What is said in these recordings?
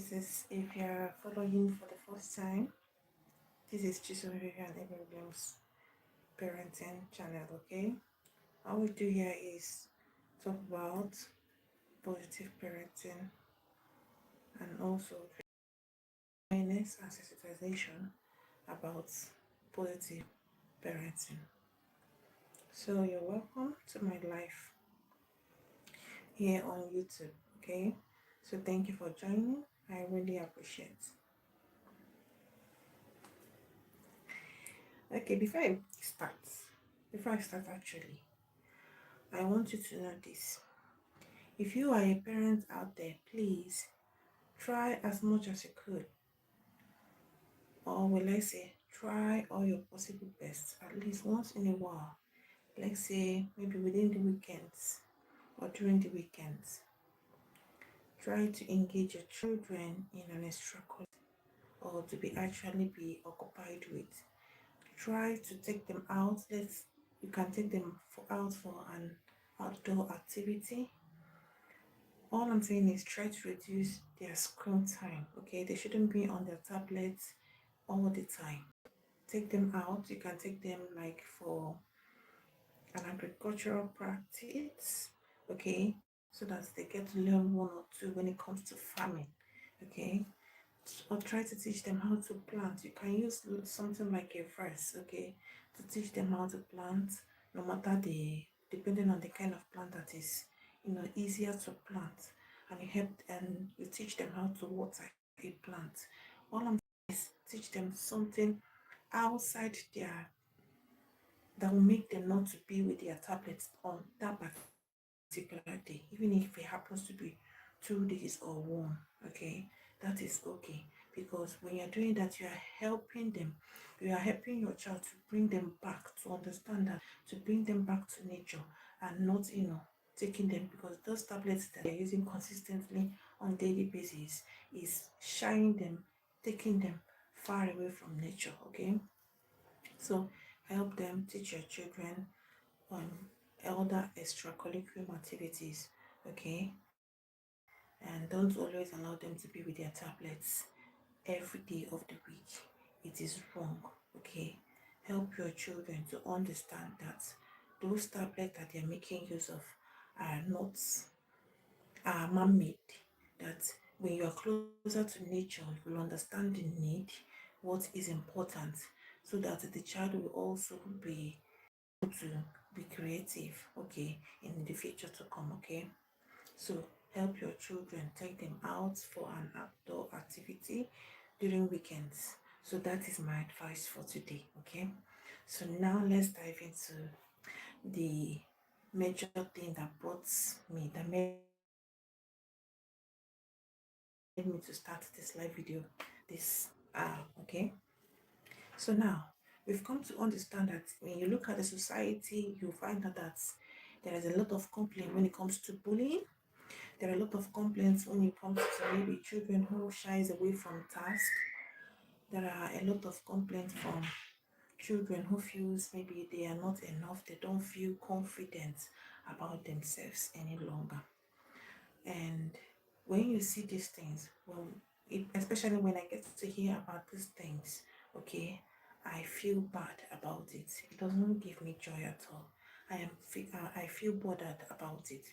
This is, if you're following for the first time, this is CHISOM VIVIAN EBEGBULEM's parenting channel, okay? All we do here is talk about positive parenting and also awareness and sensitization about positive parenting. So you're welcome to my life here on YouTube, okay? So thank you for joining. I really appreciate. Okay, before I start actually, I want you to know this. If you are a parent out there, please try as much as you could, or will I say, try all your possible best at least once in a while. Let's say maybe within the weekends or during the weekends. Try to engage your children in an extracurricular or to be occupied with. Try to take them out. You can take them out for an outdoor activity. All I'm saying is try to reduce their screen time, okay? They shouldn't be on their tablets all the time. Take them out. You can take them like for an agricultural practice, okay? So that they get to learn one or two when it comes to farming, okay? Or try to teach them how to plant. You can use something like a verse, okay, to teach them how to plant, no matter depending on the kind of plant that is, easier to plant, and you teach them how to water a plant. All I'm saying is teach them something outside that will make them not to be with their tablets on that particular day, even if it happens to be 2 days or one, okay? That is okay, because when you're doing that, you are helping them. You are helping your child to bring them back to understand that, to bring them back to nature, and not, taking them, because those tablets that they're using consistently on daily basis is shying them, taking them far away from nature, okay? So help them, teach your children on other extracurricular activities, okay? And don't always allow them to be with their tablets every day of the week. It is wrong, okay? Help your children to understand that those tablets that they're making use of are not man-made. That when you are closer to nature, you will understand the need, what is important, so that the child will also be able to be creative, okay, in the future to come, okay? So help your children, take them out for an outdoor activity during weekends. So that is my advice for today, okay? So now let's dive into the major thing that made me to start this live video okay? So now we've come to understand that when you look at the society, you find out that there is a lot of complaint when it comes to bullying. There are a lot of complaints when it comes to maybe children who shies away from task. There are a lot of complaints from children who feels maybe they are not enough. They don't feel confident about themselves any longer. And when you see these things, especially when I get to hear about these things, okay, I feel bad about it. It doesn't give me joy at all. I feel bothered about it.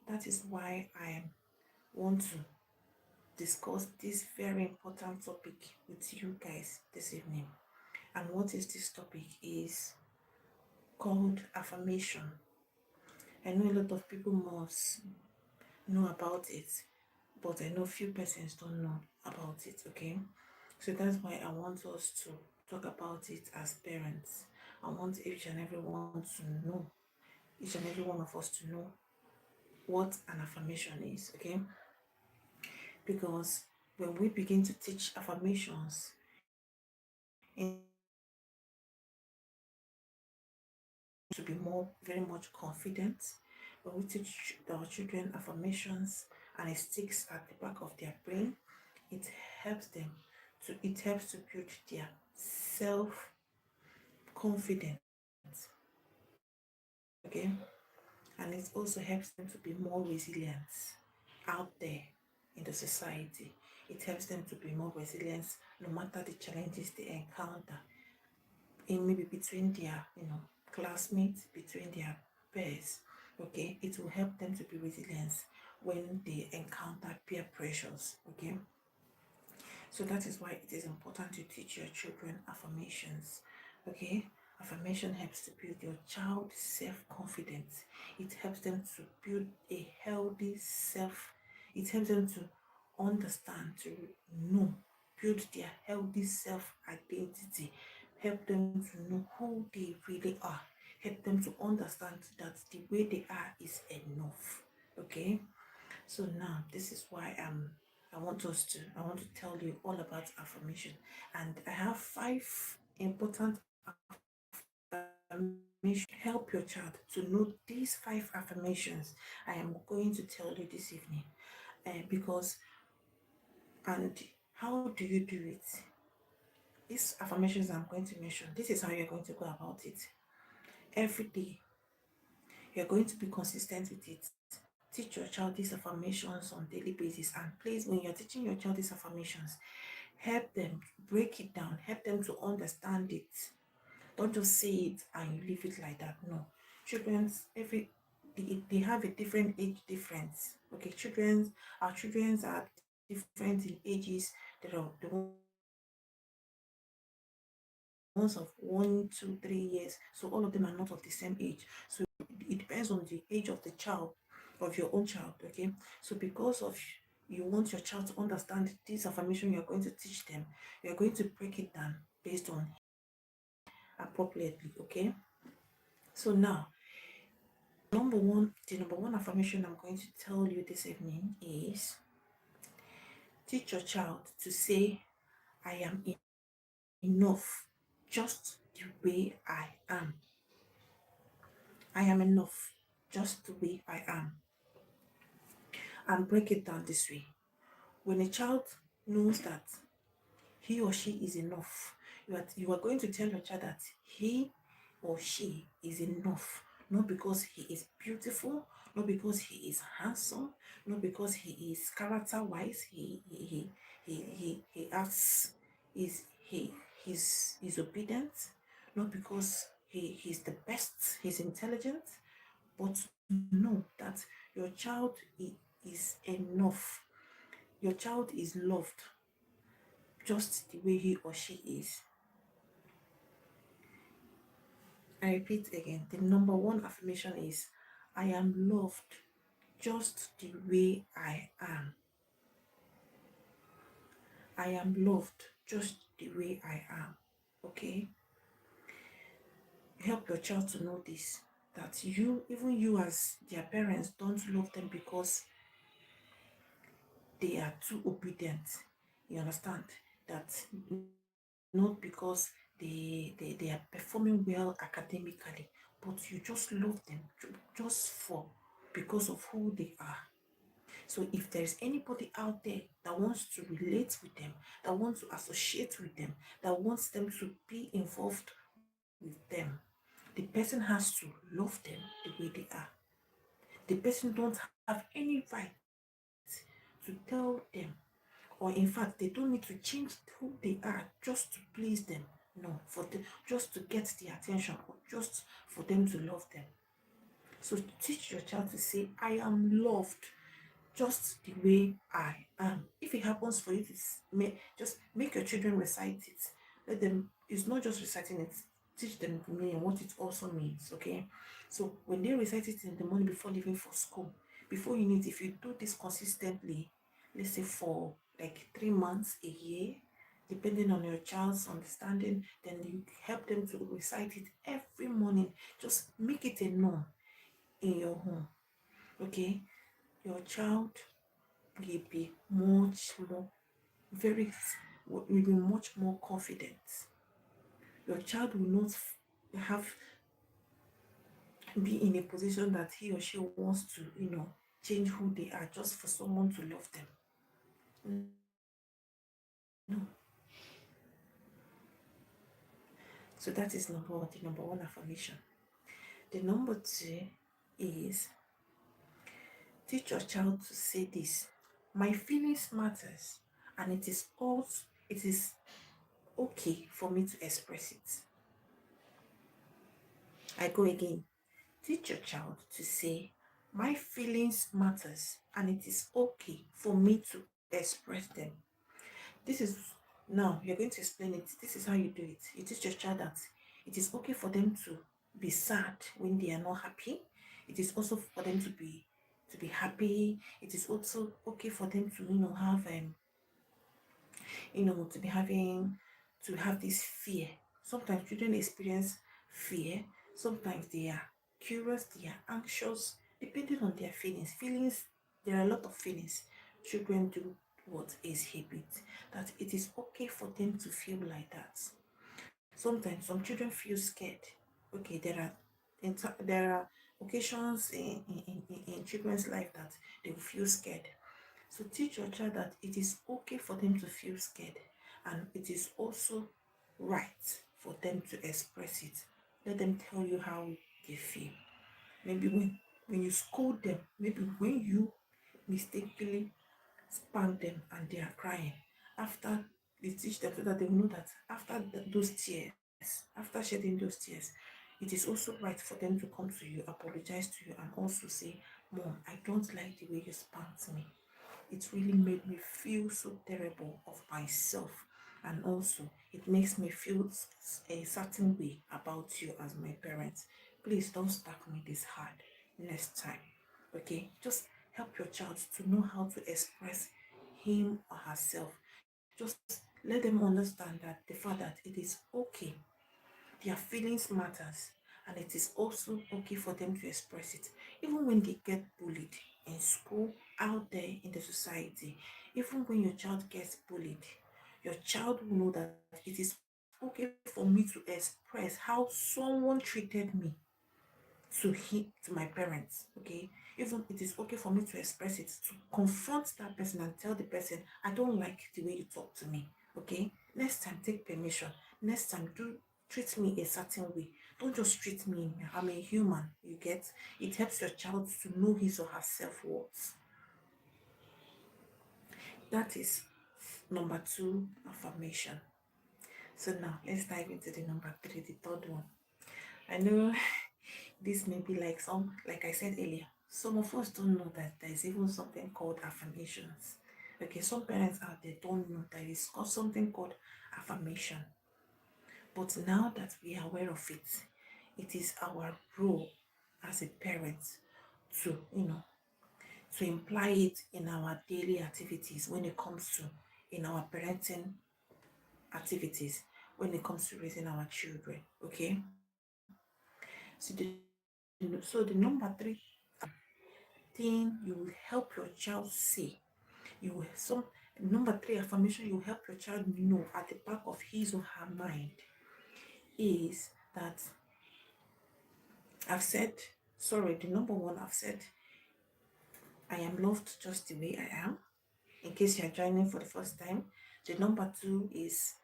That is why I want to discuss this very important topic with you guys this evening. And what is this topic is called affirmation. I know a lot of people must know about it, but I know few persons don't know about it, okay? So that's why I want us to talk about it as parents. I want each and every one to know, each and every one of us to know what an affirmation is, okay? Because when we begin to teach affirmations, to be very much confident. When we teach our children affirmations and it sticks at the back of their brain, it helps to build their self-confidence, okay? And it also helps them to be more resilient out there in the society. It helps them to be more resilient no matter the challenges they encounter in maybe between their, classmates, between their peers. Okay, it will help them to be resilient when they encounter peer pressures. Okay, so that is why it is important to teach your children affirmations. Okay, affirmation helps to build your child's self-confidence. It helps them to build a healthy self. It helps them to understand, to know, build their healthy self-identity. Help them to know who they really are. Help them to understand that the way they are is enough. Okay, so now this is why I want to tell you all about affirmation, and I have 5 important affirmations help your child to know these 5 affirmations I am going to tell you this evening. Because and how do you do it? These affirmations I'm going to mention, this is how you're going to go about it. Every day you're going to be consistent with it. Teach your child these affirmations on daily basis, and please, when you're teaching your child these affirmations, help them break it down, help them to understand it. Don't just say it and you leave it like that. No, children's they have a different age difference. Okay, our children's are different in ages. There are the ones of 1, 2, 3 years, so all of them are not of the same age. So it depends on the age of the child, of your own child. Okay, so because of you want your child to understand this affirmation you're going to teach them, you're going to break it down based on appropriately. Okay, so now the number one affirmation I'm going to tell you this evening is teach your child to say I am enough just the way I am. I am enough just the way I am. And break it down this way. When a child knows that he or she is enough, you are going to tell your child that he or she is enough, not because he is beautiful, not because he is handsome, not because he is character wise, he acts is he's obedient, not because he's the best, he's intelligent, but know that your child is enough. Your child is loved just the way he or she is. I repeat again, the number one affirmation is I am loved just the way I am. I am loved just the way I am. Okay? Help your child to know this, that even you as their parents, don't love them because they are too obedient. You understand? That not because they are performing well academically, but you just love them just for because of who they are. So if there's anybody out there that wants to relate with them, that wants to associate with them, that wants them to be involved with them, the person has to love them the way they are. The person don't have any right to tell them, or in fact they don't need to change who they are just to please them. No, just to get the attention, or just for them to love them. So teach your child to say I am loved just the way I am. If it happens for you to just make your children recite it. Let them, it's not just reciting it, teach them the meaning, what it also means. Okay, so when they recite it in the morning before leaving for school, before you need, if you do this consistently, let's say for like 3 months, a year, depending on your child's understanding, then you help them to recite it every morning. Just make it a norm in your home. Okay, your child will be much more will be much more confident. Your child will not have be in a position that he or she wants to change who they are just for someone to love them. No. So that is the number one affirmation. The number two is teach your child to say this: my feelings matters and it is okay for me to express it. I go again. Teach your child to say, my feelings matters and it is okay for me to express them. This is now you're going to explain it. This is how you do it. You teach your child that it is okay for them to be sad when they are not happy. It is also for them to be happy. It is also okay for them to have to be having to have this fear. Sometimes children experience fear. Sometimes they are curious, they are anxious, depending on their feelings. Feelings, there are a lot of feelings. Children do what is habit. That it is okay for them to feel like that. Sometimes some children feel scared. Okay, there are occasions in children's life that they will feel scared. So teach your child that it is okay for them to feel scared and it is also right for them to express it. Let them tell you how they feel. Maybe when you scold them, maybe when you mistakenly spank them and they are crying, after you teach them so that they will know that after those tears, after shedding those tears, it is also right for them to come to you, apologize to you, and also say, Mom, I don't like the way you spanked me. It really made me feel so terrible of myself, and also it makes me feel a certain way about you as my parents. Please don't spank me this hard next time. Okay, just help your child to know how to express him or herself. Just let them understand that the fact that it is okay, their feelings matters, and it is also okay for them to express it. Even when they get bullied in school, out there in the society, even when your child gets bullied, your child will know that it is okay for me to express how someone treated me to my parents. Okay, even it is okay for me to express it, to confront that person and tell the person, I don't like the way you talk to me. Okay, next time take permission. Next time do treat me a certain way. Don't just treat me, I'm a human. You get? It helps your child to know his or her self-worth. That is number 2 affirmation. So now let's dive into the number 3, the third one. I know this may be like like I said earlier, some of us don't know that there's even something called affirmations. Okay, some parents out there don't know that it's called something called affirmation. But now that we are aware of it, it is our role as a parent to, to imply it in our daily activities when it comes to in our parenting activities, when it comes to raising our children. Okay, so the number 3 thing you will help your child see, you will some number 3 affirmation you help your child know at the back of his or her mind is that I've said, sorry, the number 1 I've said, I am loved just the way I am. In case you're joining for the first time, the number 2 is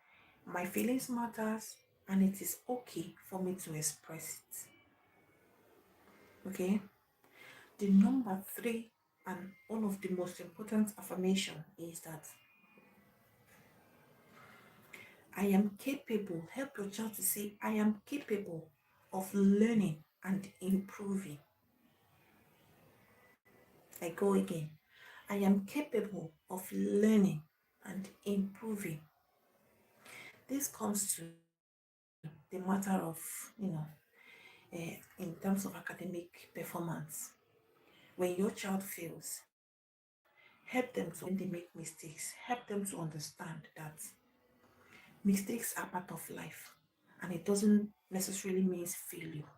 my feelings matters and it is okay for me to express it. Okay, the number 3 and one of the most important affirmation is that I am capable. Help your child to say, I am capable of learning and improving. I go again. I am capable of learning and improving. This comes to the matter of, in terms of academic performance. When your child fails, help them to, when they make mistakes, help them to understand that mistakes are part of life and it doesn't necessarily mean failure.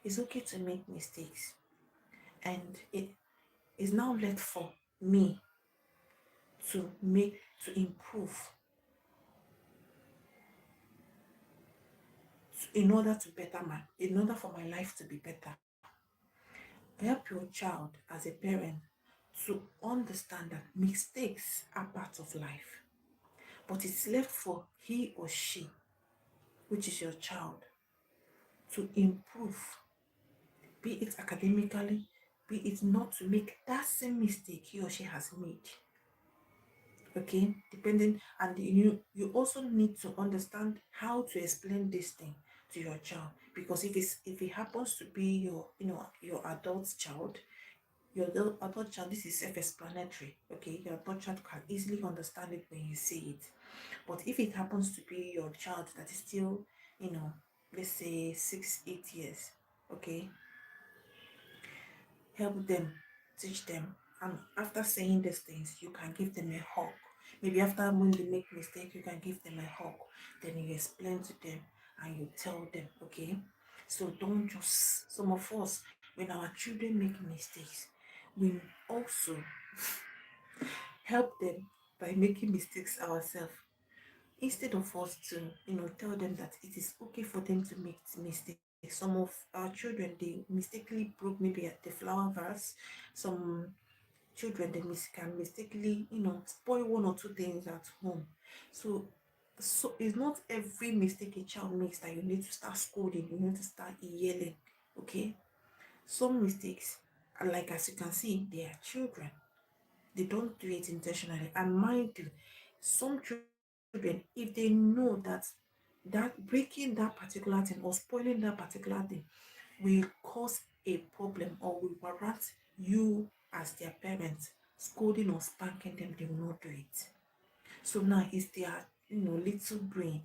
It's okay to make mistakes, and it is now left for me to improve in order to in order for my life to be better. Help your child as a parent to understand that mistakes are part of life, but it's left for he or she, which is your child, to improve, be it academically, be it not to make that same mistake he or she has made. Okay, depending, and you also need to understand how to explain this thing to your child, because if it happens to be your your adult child, adult child, this is self-explanatory. Okay, your adult child can easily understand it when you say it. But if it happens to be your child that is still, let's say 6 8 years, okay, help them, teach them, and after saying these things you can give them a hug. Maybe after when they make mistake, you can give them a hug, then you explain to them and you tell them. Okay, so don't just, some of us, when our children make mistakes, we also help them by making mistakes ourselves, instead of us to tell them that it is okay for them to make mistakes. Some of our children, they mistakenly broke maybe at the flower vase. Some children, they can mistakenly spoil one or two things at home. So it's not every mistake a child makes that you need to start scolding, you need to start yelling. Okay, some mistakes, like as you can see, they are children, they don't do it intentionally. And mind you, some children, if they know that breaking that particular thing or spoiling that particular thing will cause a problem or will warrant you as their parents scolding or spanking them, they will not do it. So now it's their little brain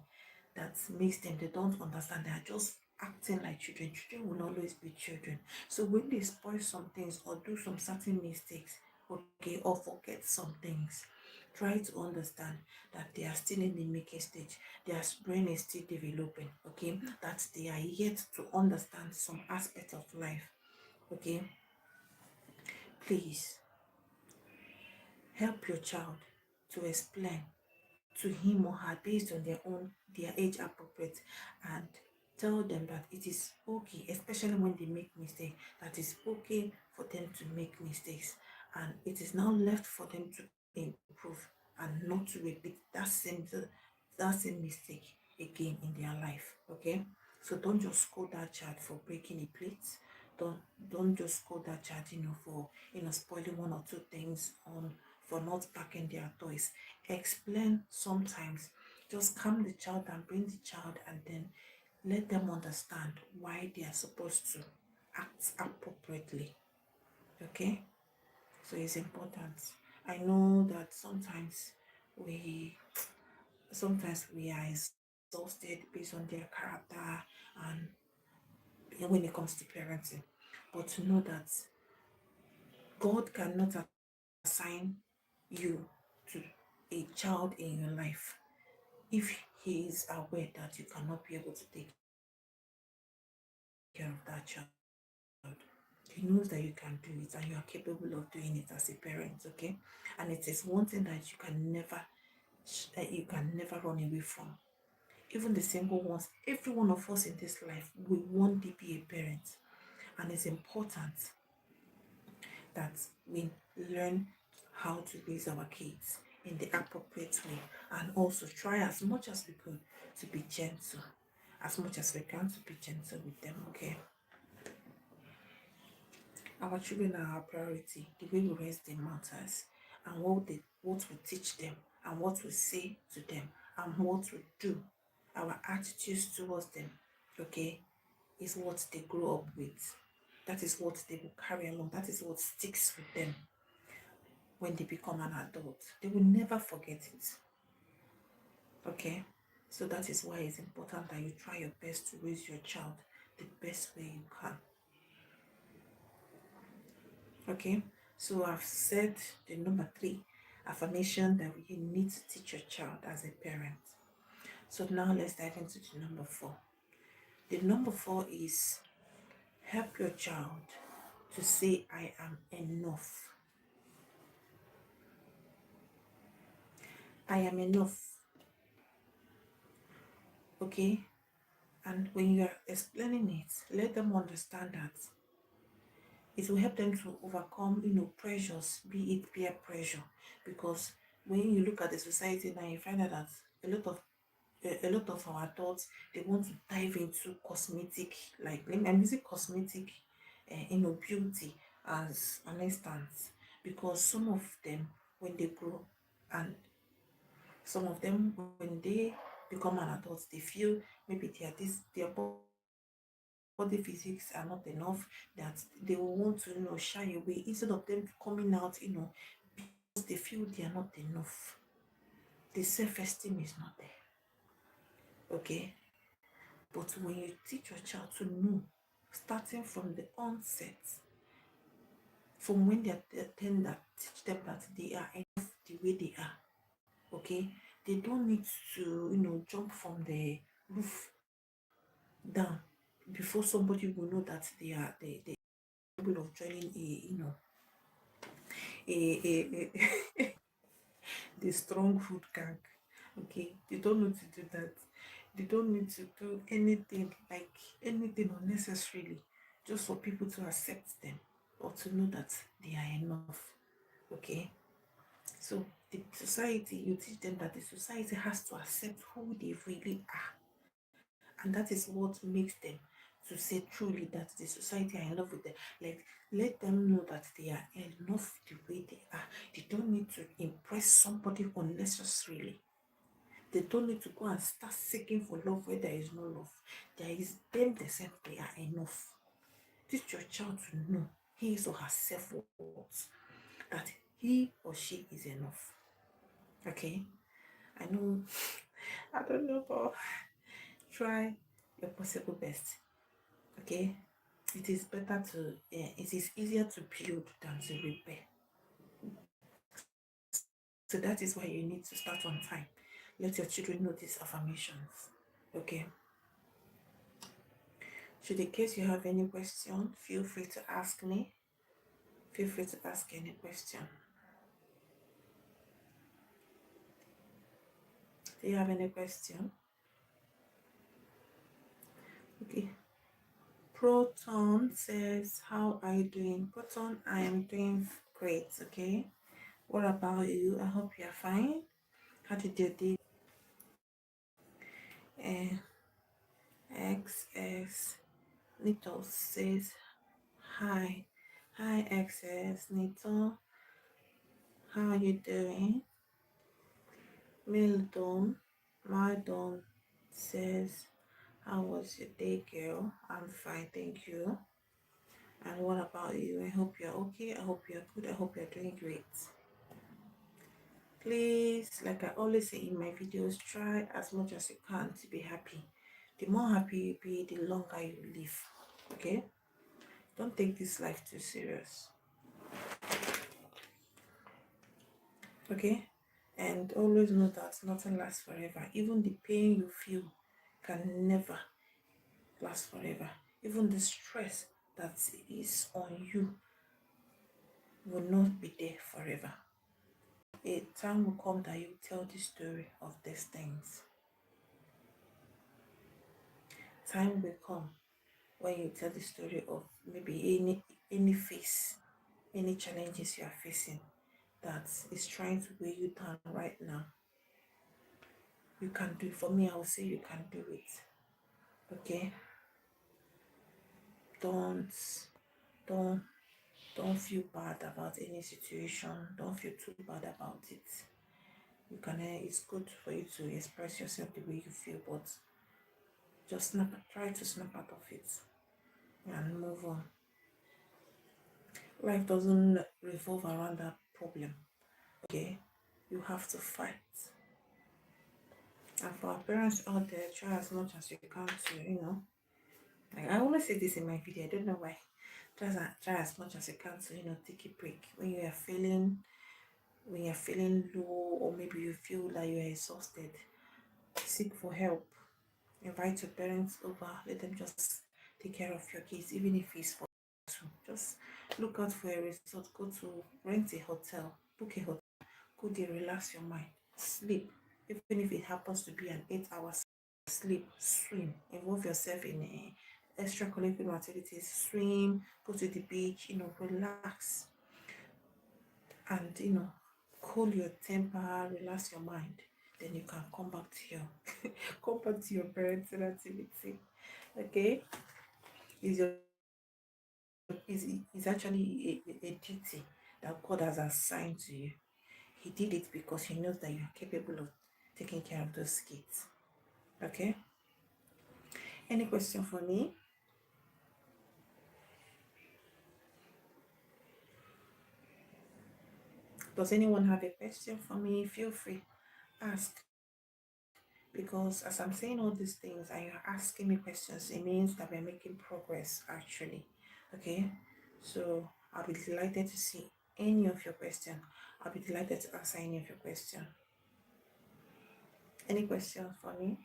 that makes them, they don't understand, they are just acting like children. Children will always be children. So when they spoil some things or do some certain mistakes, okay, or forget some things, try to understand that they are still in the making stage. Their brain is still developing. Okay, that they are yet to understand some aspect of life. Okay, please help your child to explain to him or her based on their age appropriate, and tell them that it is okay, especially when they make mistakes, that it's okay for them to make mistakes, and it is now left for them to improve and not to repeat that same mistake again in their life. Okay, so don't just scold that child for breaking a plate. Don't just scold that child for spoiling one or two things, on for not packing their toys. Explain sometimes. Just calm the child and bring the child, and then let them understand why they are supposed to act appropriately. Okay, so it's important. I know that sometimes we are exhausted based on their character, and when it comes to parenting, but to know that God cannot assign you to a child in your life if he is aware that you cannot be able to take care of that child. He knows that you can do it and you are capable of doing it as a parent. Okay, and it is one thing that you can never run away from. Even the single ones, every one of us in this life, we want to be a parent, and it's important that we learn how to raise our kids in the appropriate way, and also try as much as we could to be gentle, as much as we can, to be gentle with them. Okay, our children are our priority. The way we raise them matters, and what we teach them, and what we say to them, and what we do, our attitudes towards them, okay, is what they grow up with. That is what they will carry along. That is what sticks with them when they become an adult. They will never forget it. Okay, so that is why it's important that you try your best to raise your child the best way you can. Okay, so I've said the number 3 affirmation that you need to teach your child as a parent. So now let's dive into the number 4. The number 4 is help your child to say, I am enough. I am enough. Okay, and when you are explaining it, let them understand that it will help them to overcome pressures, be it peer pressure. Because when you look at the society now, you find out that a lot of our adults, they want to dive into cosmetic, like I'm using cosmetic beauty as an instance, because some of them, when they grow and Some of them, when they become an adult, they feel maybe their body physics are not enough, that they will want to, shy away instead of them coming out, because they feel they are not enough. The self-esteem is not there. Okay? But when you teach your child to know, starting from the onset, from when they are 10, that teach them that they are enough the way they are. Okay? They don't need to, jump from the roof down before somebody will know that they capable of joining a the strong food gang. Okay, they don't need to do that. They don't need to do anything, like anything unnecessarily, just for people to accept them or to know that they are enough. Okay, so the society, you teach them that the society has to accept who they really are, and that is what makes them to say truly that the society are in love with them. Like, let them know that they are enough the way they are. They don't need to impress somebody unnecessarily. They don't need to go and start seeking for love where there is no love. There is them themselves, they are enough. Teach your child to know his or her self-worth, that he or she is enough. Okay? I know, I don't know, but try your possible best. Okay? It is better to, it is easier to build than to repair. So that is why you need to start on time. Let your children know these affirmations. Okay? Should in case you have any question, feel free to ask me. Feel free to ask any question. Do you have any question? Okay. Proton says, how are you doing? Proton, I am doing great, okay? What about you? I hope you're fine. How did your day? Uh, XS Nito says, hi. Hi, XS Nito. How are you doing? Mildon says, how was your day, girl? I'm fine, thank you. And what about you? I hope you're okay. I hope you're good. I hope you're doing great. Please, like I always say in my videos, try as much as you can to be happy. The more happy you be, the longer you live. Okay? Don't take this life too serious. Okay? And always know that nothing lasts forever. Even the pain you feel can never last forever. Even the stress that is on you will not be there forever. A time will come that you tell the story of these things. Time will come when you tell the story of maybe any face, any challenges you are facing that is trying to weigh you down right now. You can do it. For me, I will say you can do it. Okay? Don't don't don't feel bad about any situation. Don't feel too bad about it. You can it's good for you to express yourself the way you feel, but just try to snap out of it and move on. Life doesn't revolve around that problem. Okay? You have to fight. And for our parents out there, try as much as you can to, like I always say this in my video, I don't know why. Try as much as you can to, take a break. When you're feeling low, or maybe you feel like you're exhausted, seek for help. Invite your parents over, let them just take care of your kids, even if it's for two. Just look out for a resort, go to rent a hotel, book a hotel, go there, relax your mind, sleep. Even if it happens to be an 8 hour sleep, swim, involve yourself in extracurricular activities, swim, go to the beach, relax, and cool your temper, relax your mind. Then you can come back to your come back to your parenting activity. Okay, is your is actually a duty that God has assigned to you. He did it because he knows that you are capable of taking care of those kids. Okay? Any question for me? Does anyone have a question for me? Feel free, ask. Because as I'm saying all these things and you're asking me questions, it means that we're making progress actually. Okay? So I'll be delighted to see any of your questions. I'll be delighted to answer any of your questions. Any questions for me?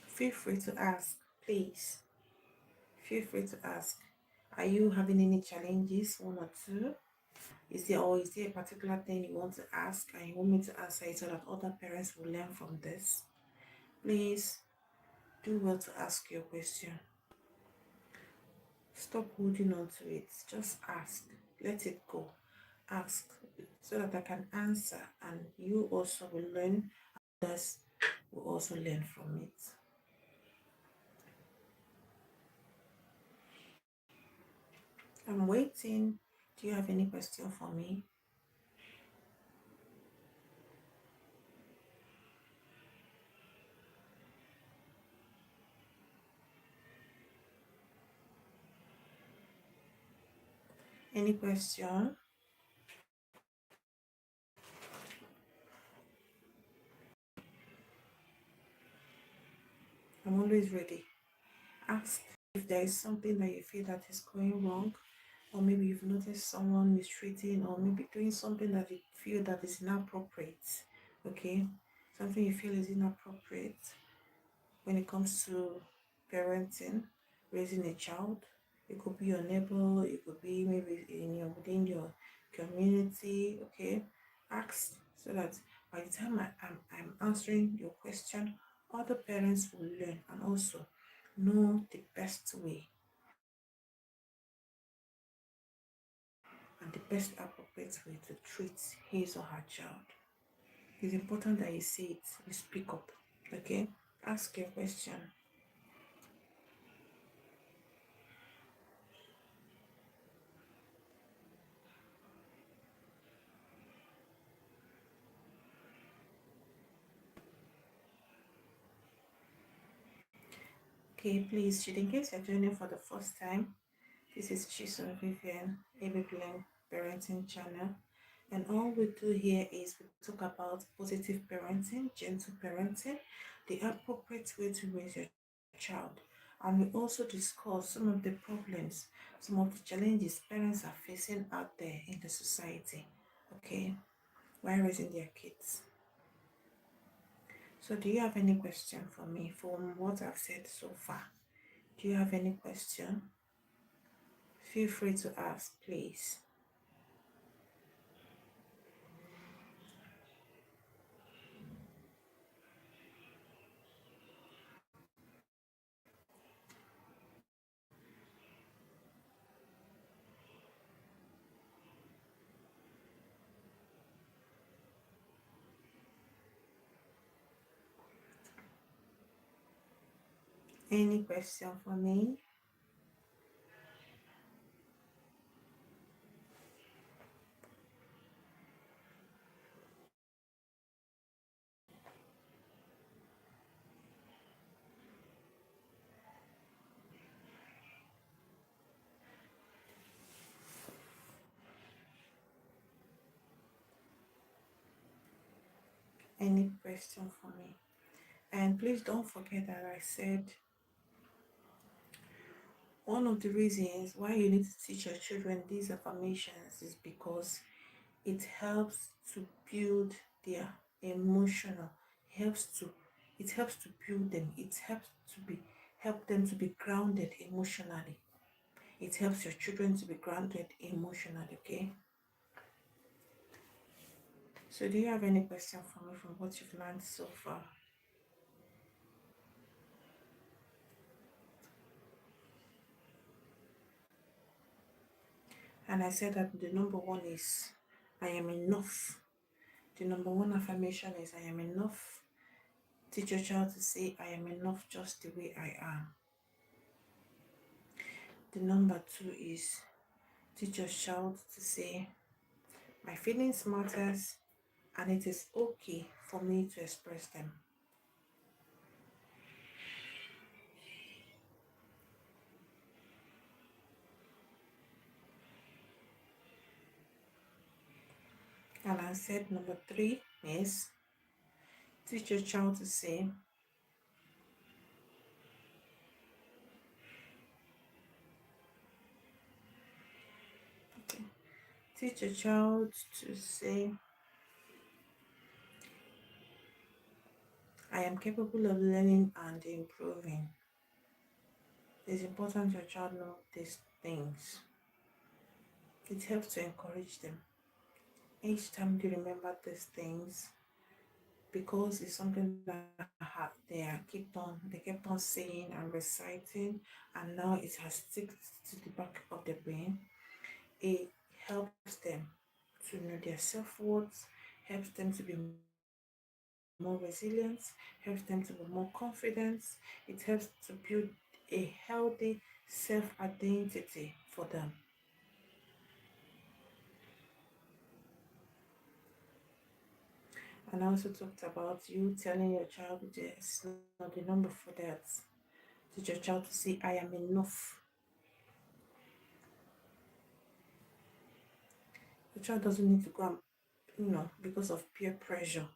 Feel free to ask, please. Feel free to ask. Are you having any challenges, one or two? Is there a particular thing you want to ask and you want me to answer it so that other parents will learn from this? Please do well to ask your question. Stop holding on to it. Just ask. Let it go. Ask so that I can answer and you also will learn. Others will also learn from it. I'm waiting. Do you have any question for me? Any question? I'm always ready. Ask if there is something that you feel that is going wrong, or maybe you've noticed someone mistreating, or maybe doing something that you feel that is inappropriate. Okay, something you feel is inappropriate when it comes to parenting, raising a child. It could be your neighbor, it could be maybe within your community. Okay, ask so that by the time I'm answering your question, other parents will learn and also know the best way and the best appropriate way to treat his or her child. It's important that you say it, you speak up. Okay, ask your question. Okay, please, in case you're joining for the first time, this is CHISOM VIVIAN, EBEGBULEM parenting channel. And all we do here is we talk about positive parenting, gentle parenting, the appropriate way to raise your child. And we also discuss some of the problems, some of the challenges parents are facing out there in the society, okay, while raising their kids. So do you have any question for me from what I've said so far? Do you have any question? Feel free to ask, please. Any question for me? Any question for me? And please don't forget that I said one of the reasons why you need to teach your children these affirmations is because it helps to build their emotional, helps to it helps to build them, it helps to be help them to be grounded emotionally. It helps your children to be grounded emotionally, okay? So do you have any question for me from what you've learned so far? And I said that the number one is I am enough. The number one affirmation is I am enough. Teach your child to say I am enough just the way I am. The number two is Teach your child to say, my feelings matters and it is okay for me to express them. And I said number 3 is teach your child to say, okay, teach your child to say, I am capable of learning and improving. It's important your child know these things. It helps to encourage them. Each time they remember these things, because it's something that they kept on saying and reciting, and now it has stick to the back of their brain. It helps them to know their self-worth, helps them to be more resilient, helps them to be more confident. It helps to build a healthy self-identity for them. And I also talked about you telling your child it's not the number for that. Teach your child to say, I am enough. The child doesn't need to go and, because of peer pressure,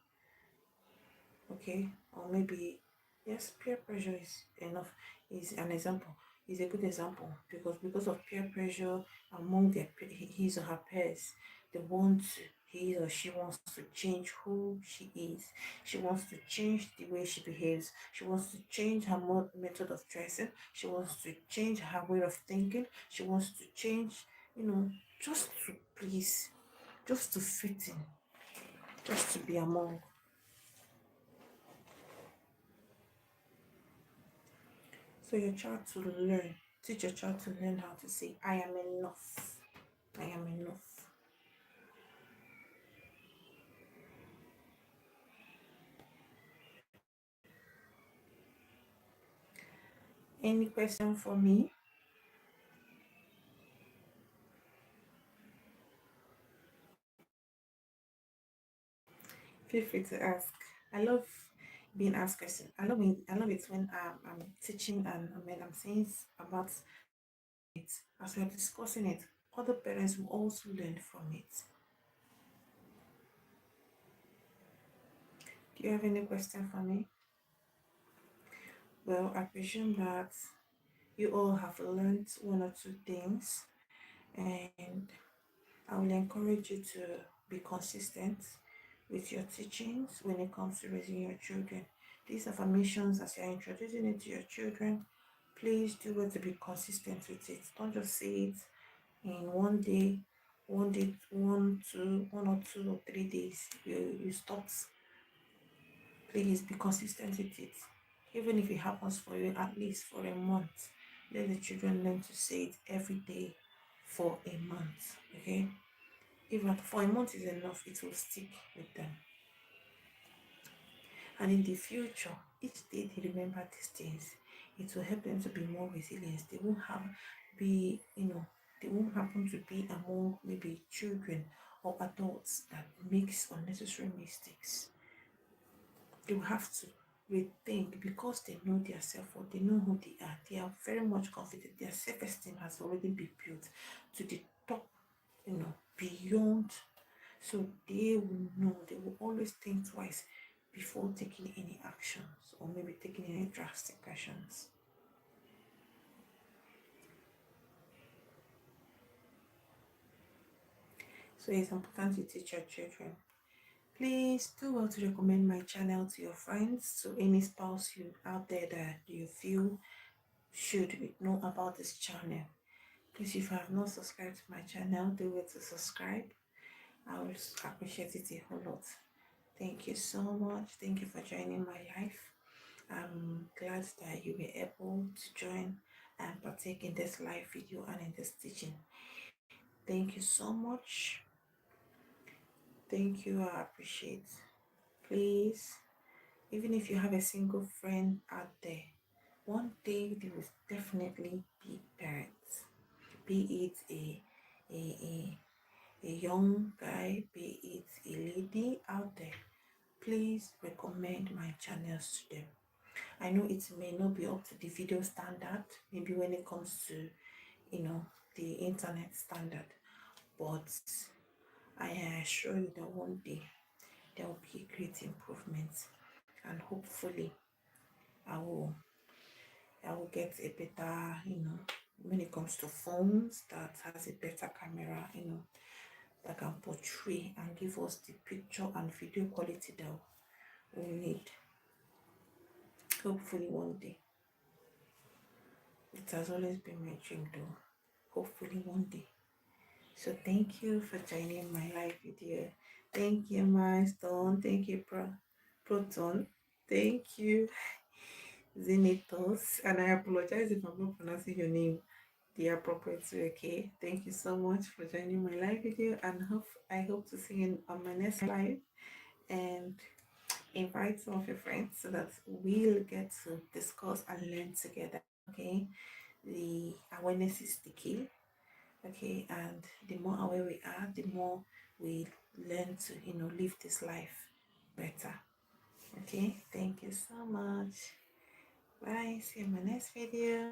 okay? Or maybe, yes, peer pressure is enough, is an example, is a good example, because of peer pressure among his or her peers, they want to, he or she wants to change who she is. She wants to change the way she behaves. She wants to change her method of dressing. She wants to change her way of thinking. She wants to change, just to please, just to fit in, just to be among. So your child to learn, teach your child to learn how to say, I am enough. I am enough. Any question for me? Feel free to ask. I love being asked questions. I love it when I'm teaching and when I'm saying about it. As we're discussing it, other parents will also learn from it. Do you have any question for me? Well, I presume that you all have learned one or two things, and I will encourage you to be consistent with your teachings when it comes to raising your children. These affirmations, as you're introducing it to your children, please do well to be consistent with it. Don't just say it in one or 2 or 3 days. You stop. Please be consistent with it. Even if it happens for you at least for a month, let the children learn to say it every day for a month. Okay? Even for a month is enough, it will stick with them. And in the future, each day they remember these things, it will help them to be more resilient. They won't they won't happen to be among maybe children or adults that makes unnecessary mistakes. They will have to rethink because they know their self-worth, they know who they are. They are very much confident. Their self-esteem has already been built to the top, beyond. So they will know, they will always think twice before taking any actions or maybe taking any drastic actions. So it's important to teach your children. Please do well to recommend my channel to your friends, to any spouse you out there that you feel should know about this channel. Please, if you have not subscribed to my channel, do well to subscribe. I will appreciate it a whole lot. Thank you so much. Thank you for joining my life. I'm glad that you were able to join and partake in this live video and in this teaching. Thank you so much. Thank you. I appreciate. Please, even if you have a single friend out there, one day they will definitely be parents. Be it a, a young guy, be it a lady out there, please recommend my channels to them. I know it may not be up to the video standard, maybe when it comes to, the internet standard, but I assure you that one day there will be a great improvement, and hopefully I will I will get a better, when it comes to phones that has a better camera, that can portray and give us the picture and video quality that we need. Hopefully one day. It has always been my dream though. Hopefully one day. So thank you for joining my live video. Thank you, Milestone. Thank you, Proton. Thank you, Zenitos. And I apologize if I'm not pronouncing your name the appropriate way, okay? Thank you so much for joining my live video, and I hope to see you on my next live, and invite some of your friends so that we'll get to discuss and learn together, okay? The awareness is the key, okay? And the more aware we are, the more we learn to, live this life better, okay? Thank you so much. Bye. See you in my next video.